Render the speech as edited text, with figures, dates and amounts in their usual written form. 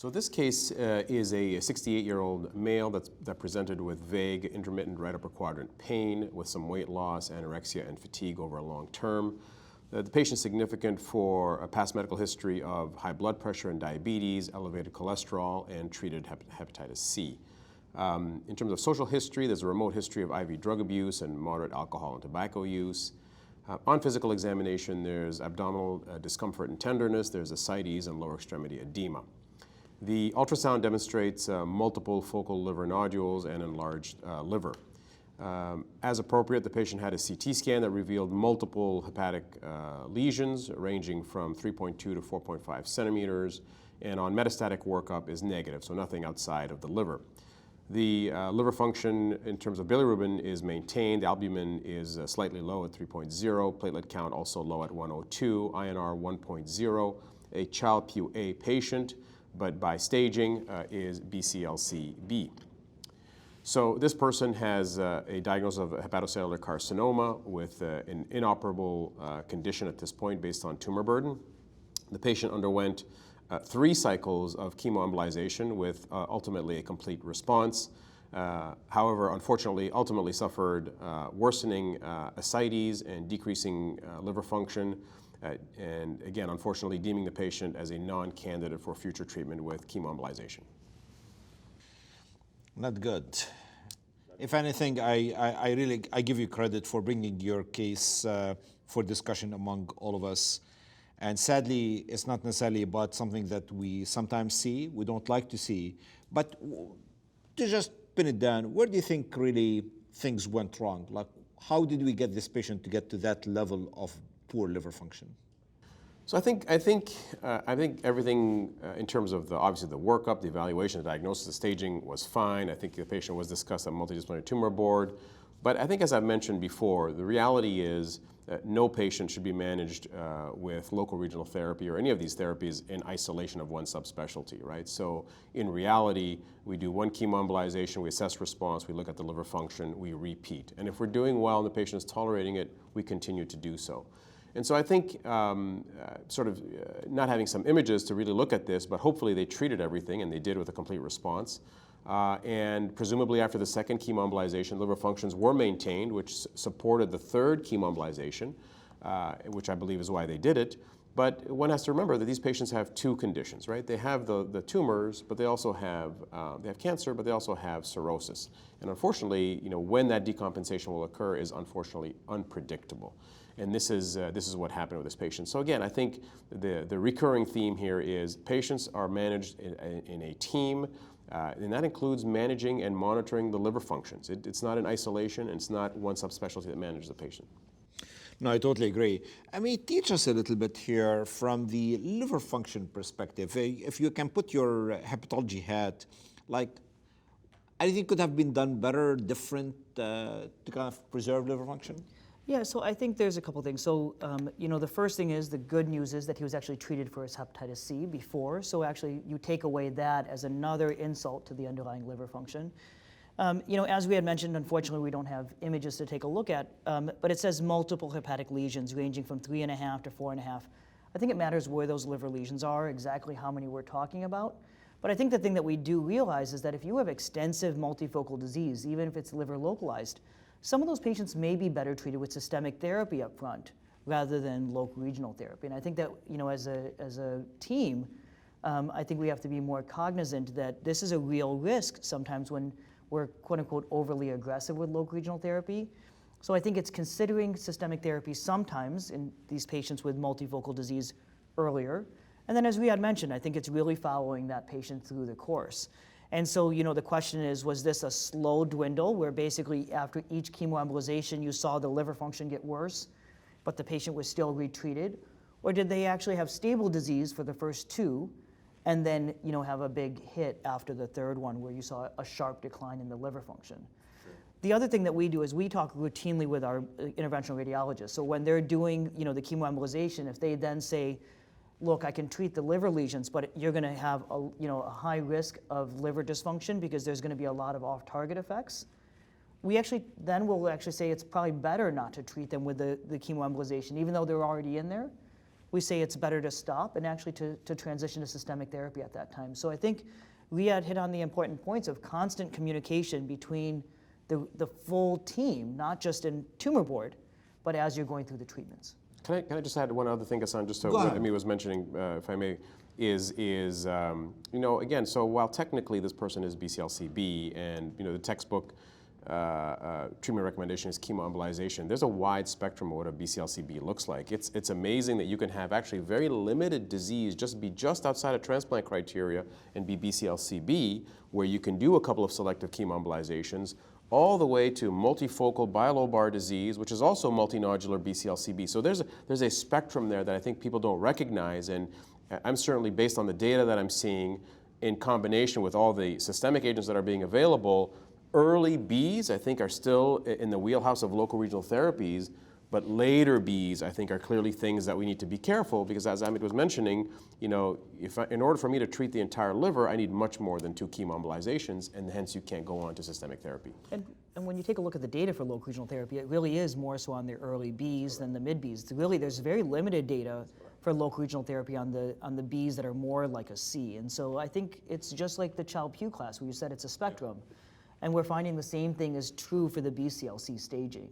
So this case is a 68-year-old male that presented with vague, intermittent right upper quadrant pain with some weight loss, anorexia, and fatigue over a long term. The patient is significant for a past medical history of high blood pressure and diabetes, elevated cholesterol, and treated hepatitis C. In terms of social history, there's a remote history of IV drug abuse and moderate alcohol and tobacco use. On physical examination, there's abdominal discomfort and tenderness, there's ascites and lower extremity edema. The ultrasound demonstrates multiple focal liver nodules and enlarged liver. As appropriate, the patient had a CT scan that revealed multiple hepatic lesions ranging from 3.2 to 4.5 centimeters, and on metastatic workup is negative, so nothing outside of the liver. The liver function in terms of bilirubin is maintained. The albumin is slightly low at 3.0, platelet count also low at 102, INR 1.0, a Child-Pugh A patient, but by staging is BCLC-B. So this person has a diagnosis of hepatocellular carcinoma with an inoperable condition at this point based on tumor burden. The patient underwent 3 cycles of chemoembolization with ultimately a complete response. However, unfortunately, ultimately suffered worsening ascites and decreasing liver function, and again, unfortunately, deeming the patient as a non-candidate for future treatment with chemoembolization. Not good. If anything, I give you credit for bringing your case for discussion among all of us. And sadly, it's not necessarily about something that we sometimes see, we don't like to see. But to just pin it down, where do you think really things went wrong? Like, how did we get this patient to get to that level of poor liver function? So I think everything in terms of obviously the workup, the evaluation, the diagnosis, the staging was fine. I think the patient was discussed at multidisciplinary tumor board. But I think, as I've mentioned before, the reality is that no patient should be managed with local regional therapy or any of these therapies in isolation of one subspecialty, right? So in reality, we do one chemoembolization, we assess response, we look at the liver function, we repeat. And if we're doing well and the patient is tolerating it, we continue to do so. And so I think not having some images to really look at this, but hopefully they treated everything, and they did with a complete response. And presumably after the second chemoembolization, liver functions were maintained, which supported the third chemoembolization, which I believe is why they did it. But one has to remember that these patients have 2 conditions, right? They have the tumors, but they also have cancer, but they also have cirrhosis. And unfortunately, when that decompensation will occur is unfortunately unpredictable. And this is what happened with this patient. So again, I think the recurring theme here is patients are managed in a team, and that includes managing and monitoring the liver functions. It's not in isolation, and it's not one subspecialty that manages the patient. No, I totally agree. I mean, teach us a little bit here from the liver function perspective. If you can put your hepatology hat, like, anything could have been done better, different, to kind of preserve liver function? Yeah, so I think there's a couple things. So, the first thing is, the good news is that he was actually treated for his hepatitis C before. So actually, you take away that as another insult to the underlying liver function. As we had mentioned, unfortunately, we don't have images to take a look at, but it says multiple hepatic lesions ranging from 3.5 to 4.5. I think it matters where those liver lesions are, exactly how many we're talking about. But I think the thing that we do realize is that if you have extensive multifocal disease, even if it's liver localized, some of those patients may be better treated with systemic therapy up front rather than local regional therapy. And I think that, as a team, I think we have to be more cognizant that this is a real risk sometimes when we're quote unquote overly aggressive with local regional therapy. So I think it's considering systemic therapy sometimes in these patients with multifocal disease earlier. And then, as we had mentioned, I think it's really following that patient through the course. And so, the question is, was this a slow dwindle where basically after each chemoembolization you saw the liver function get worse, but the patient was still retreated? Or did they actually have stable disease for the first 2 and then, have a big hit after the third one where you saw a sharp decline in the liver function? Sure. The other thing that we do is we talk routinely with our interventional radiologists. So when they're doing, the chemoembolization, if they then say, look, I can treat the liver lesions, but you're going to have a high risk of liver dysfunction because there's going to be a lot of off-target effects. We'll actually say it's probably better not to treat them with the chemoembolization, even though they're already in there, we say it's better to stop and actually to transition to systemic therapy at that time. So I think Riad hit on the important points of constant communication between the full team, not just in tumor board, but as you're going through the treatments. Can I just add one other thing, Hassan, just so Go ahead. what Ami was mentioning, if I may, is you know, again, so while technically this person is BCLC-B and, you know, the textbook treatment recommendation is chemoembolization, there's a wide spectrum of what a BCLC-B looks like. It's amazing that you can have actually very limited disease, be just outside of transplant criteria and be BCLC-B, where you can do a couple of selective chemoembolizations, all the way to multifocal bilobar disease, which is also multinodular BCLC-B. So there's a spectrum there that I think people don't recognize, and I'm certainly, based on the data that I'm seeing, in combination with all the systemic agents that are being available, early Bs, I think, are still in the wheelhouse of local regional therapies, but later Bs, I think, are clearly things that we need to be careful, because as Amit was mentioning, you know, in order for me to treat the entire liver, I need much more than 2 chemoembolizations, and hence you can't go on to systemic therapy. And when you take a look at the data for local regional therapy, it really is more so on the early Bs than the mid Bs. Really, there's very limited data for local regional therapy on the Bs that are more like a C. And so I think it's just like the Child-Pugh class, where you said it's a spectrum. And we're finding the same thing is true for the BCLC staging.